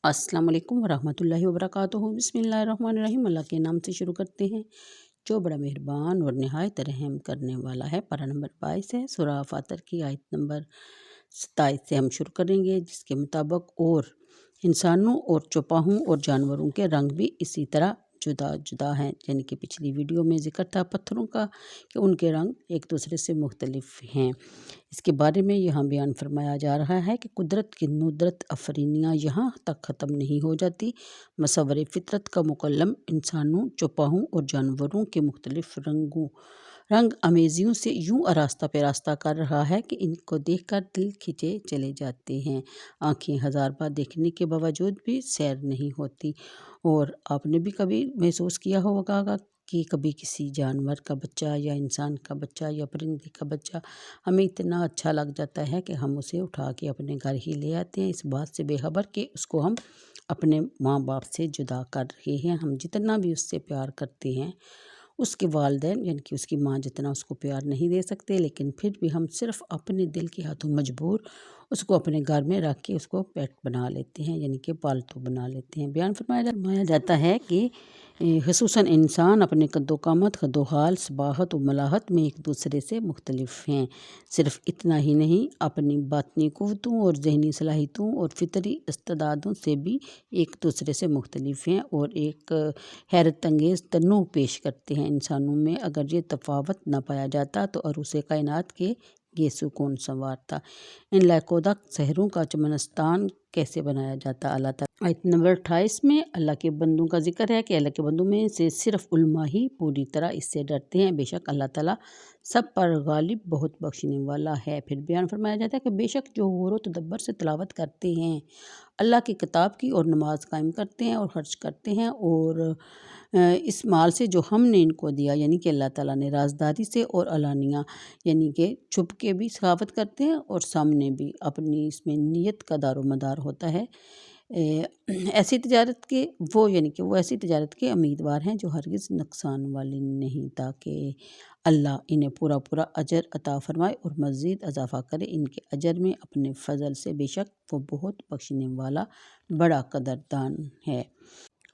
अस्सलाम वालेकुम वरहमतुल्लाहि वबरकातुहू। बिस्मिल्लाहिर्रहमानिर्रहीम। अल्लाह के नाम से शुरू करते हैं जो बड़ा मेहरबान और नहायत रहम करने वाला है। पारा नंबर 22 है, सूरह फातर की आयत नंबर 27 से हम शुरू करेंगे, जिसके मुताबिक और इंसानों और चौपाहों और जानवरों के रंग भी इसी तरह जुदा जुदा हैं। यानी कि पिछली वीडियो में जिक्र था पत्थरों का कि उनके रंग एक दूसरे से मुख्तलिफ हैं। इसके बारे में यहाँ बयान फरमाया जा रहा है कि कुदरत की नुदरत अफरीनियाँ यहाँ तक ख़त्म नहीं हो जाती। मसवर फितरत का मुकल्लम इंसानों, चौपाहों और जानवरों के मुख्तलिफ रंग अमेजियों से यूँ आरास्ता पेरास्ता कर रहा है कि इनको देखकर दिल खिंचे चले जाते हैं। आँखें हज़ार बार देखने के बावजूद भी सैर नहीं होती। और आपने भी कभी महसूस किया होगा कि कभी किसी जानवर का बच्चा या इंसान का बच्चा या परिंदे का बच्चा हमें इतना अच्छा लग जाता है कि हम उसे उठा के अपने घर ही ले आते हैं, इस बात से बेखबर कि उसको हम अपने माँ बाप से जुदा कर रहे हैं। हम जितना भी उससे प्यार करते हैं, उसके वालिदैन यानी कि उसकी माँ जितना उसको प्यार नहीं दे सकते, लेकिन फिर भी हम सिर्फ़ अपने दिल के हाथों मजबूर उसको अपने घर में रख के उसको पेट बना लेते हैं, यानी कि पालतू बना लेते हैं। बयान फरमाया जाता है कि खसूसन इंसान अपने कद्दोकामत, खद्दोहाल, सबाहत और मलाहत में एक दूसरे से मुख्तलिफ हैं। सिर्फ़ इतना ही नहीं, अपनी बातनी क़ुव्वतों और ज़हनी सलाहियतों और फ़ितरी इस्तिदादों से भी एक दूसरे से मुख्तलिफ हैं और एक हैरत अंगेज़ तन्नू पेश करते हैं। इंसानों में अगर ये तफावत न पाया जाता तो अरूसे कायनात के गेसु कौन संवारता। इन लाकोदा शहरों का चमनस्तान कैसे बनाया जाता। अल्लाह ताला आयत नंबर 28 में अल्लाह के बंदों का जिक्र है कि अल्लाह के बंदों में से सिर्फ उल्मा ही पूरी तरह इससे डरते हैं। बेशक अल्लाह ताला सब पर गालिब बहुत बख्शने वाला है। फिर बयान फरमाया जाता है कि बेशक जो गौर व तदब्बर से तिलावत करते हैं अल्लाह की किताब की और नमाज कायम करते हैं और खर्च करते हैं और इस माल से जो हमने इनको दिया, यानी कि अल्लाह ताला ने राजदारी से और अलानिया यानी कि छुप के भी सखावत करते हैं और सामने भी अपनी इसमें नीयत का दारोमदार होता है। ऐसी तिजारत के वो यानी कि वो ऐसी तिजारत के उम्मीदवार हैं जो हरगिज़ नुकसान वाली नहीं, ताकि अल्लाह इन्हें पूरा पूरा अजर अता फरमाए और मज़ीद इजाफ़ा करे इनके अजर में अपने फ़ज़ल से। बेशक वो बहुत बख्शने वाला बड़ा कदरदान है।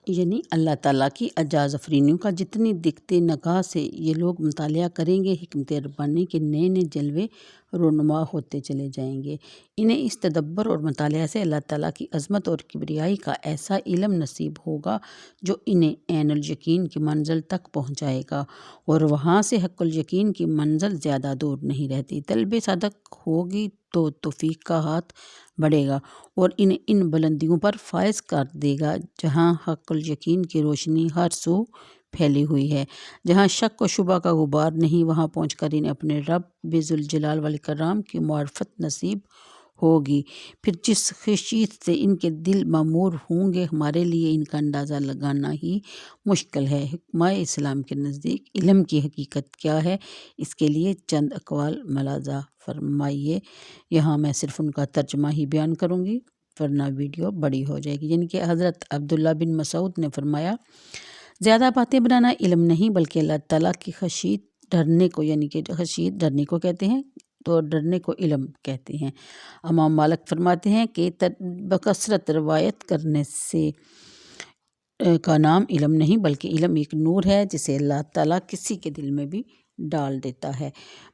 यानी अल्लाह ताला की अजाज़ अफरीनियों का जितनी दिखते नगाह से ये लोग मुतालिया करेंगे, हिकमत रब्बानी के नए नए जलवे रोनुमा होते चले जाएंगे। इन्हें इस तदब्बर और मुतालिया से अल्लाह ताला की अज़मत और किबरियाई का ऐसा इल्म नसीब होगा जो इन्हें ऐनुल यकीन की मंजिल तक पहुँचाएगा और वहाँ से हक़्क़ुल यकीन की मंजिल ज़्यादा दूर नहीं रहती। तलब सदक होगी तो तौफ़ीक का हाथ बढ़ेगा और इन्हें इन बुलंदियों पर फायज़ कर देगा जहाँ हक़्क़ुल यकीन की रोशनी हर सू फैली हुई है, जहाँ शक व शुबा का गुबार नहीं। वहाँ पहुँचकर इन्हें अपने रब ज़ुल जलाल वल इकराम की मार्फत नसीब होगी। फिर जिस खशीयत से इनके दिल मामूर होंगे, हमारे लिए इनका अंदाज़ा लगाना ही मुश्किल है। हिक्मा इस्लाम के नज़दीक इल्म की हकीकत क्या है, इसके लिए चंद अक़वाल मुलाज़ा फरमाइए। यहाँ मैं सिर्फ़ उनका तर्जुमा ही बयान करूँगी वरना वीडियो बड़ी हो जाएगी। यानी कि हज़रत अब्दुल्ला बिन मसूद ने फरमाया, ज़्यादा बातें बनाना इल्म नहीं बल्कि अल्लाह ताला की खशीयत डरने को, यानी कि खशीयत डरने को कहते हैं, तो डरने को इल्म कहते हैं। इमाम मालिक फरमाते हैं कि बकसरत रवायत करने से का नाम इल्म नहीं बल्कि इल्म एक नूर है जिसे अल्लाह ताला किसी के दिल में भी डाल देता है।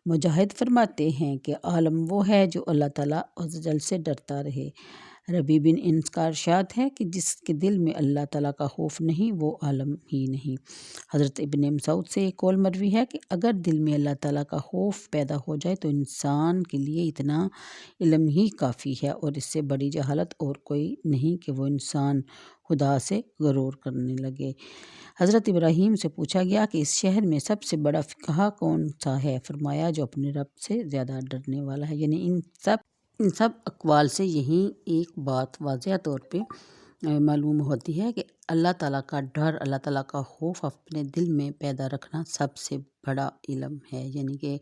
मुजाहिद फरमाते हैं कि आलम वो है जो अल्लाह ताला अज़्ज़ वजल से डरता रहे। रबी बिन इन्स का इरशाद है कि जिसके दिल में अल्लाह ताला का खौफ नहीं वो आलम ही नहीं। हज़रत इब्न मसूद से एक कौल मरवी है कि अगर दिल में अल्लाह ताला का खौफ पैदा हो जाए तो इंसान के लिए इतना इल्म ही काफ़ी है और इससे बड़ी जहालत और कोई नहीं कि वो इंसान खुदा से गरूर करने लगे। हज़रत इब्राहीम से पूछा गया कि इस शहर में सबसे बड़ा फ़िक़हा कौन सा है। फरमाया जो अपने रब से ज़्यादा डरने वाला है। यानी इन सब अक़वाल से यही एक बात वाज़ेह तौर पे मालूम होती है कि अल्लाह ताला का डर, अल्लाह ताला का खौफ अपने दिल में पैदा रखना सबसे बड़ा इल्म है। यानी कि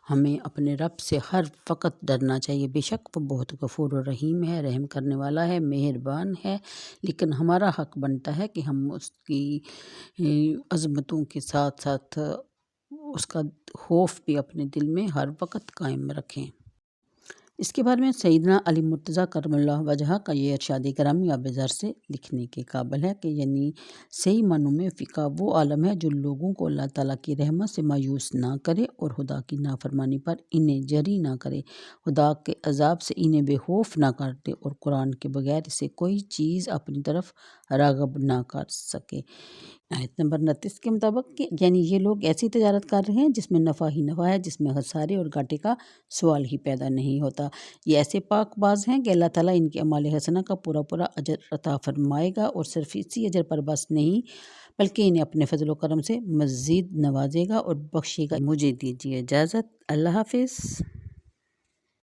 हमें अपने रब से हर वक्त डरना चाहिए। बेशक वो बहुत गफ़ूर और रहीम है, रहम करने वाला है, मेहरबान है, लेकिन हमारा हक़ बनता है कि हम उसकी अज़मतों के साथ साथ उसका खौफ भी अपने दिल में हर वक्त कायम रखें। اس کے بارے میں سیدنا علی مرتضیٰ کرم اللہ وجہہ کا یہ ارشاد گرامی اب ذر سے لکھنے کے قابل ہے کہ یعنی صحیح معنوں میں فقہ وہ عالم ہے جو لوگوں کو اللہ تعالیٰ کی رحمت سے مایوس نہ کرے اور خدا کی نافرمانی پر انہیں جری نہ کرے، خدا کے عذاب سے انہیں بے خوف نہ کر دے اور قرآن کے بغیر اسے کوئی چیز اپنی طرف راغب نہ کر سکے۔ آیت نمبر 29 کے مطابق یعنی یہ لوگ ایسی تجارت کر رہے ہیں جس میں نفع ہی نفع ہے، جس میں خسارے اور گھاٹے کا سوال ہی پیدا نہیں ہوتا۔ یہ ایسے پاک باز ہیں کہ اللہ تعالیٰ ان کے اعمال حسنہ کا پورا پورا اجر عطا فرمائے گا، اور صرف اسی اجر پر بس نہیں بلکہ انہیں اپنے فضل و کرم سے مزید نوازے گا اور بخشے گا۔ مجھے دیجیے اجازت، اللہ حافظ۔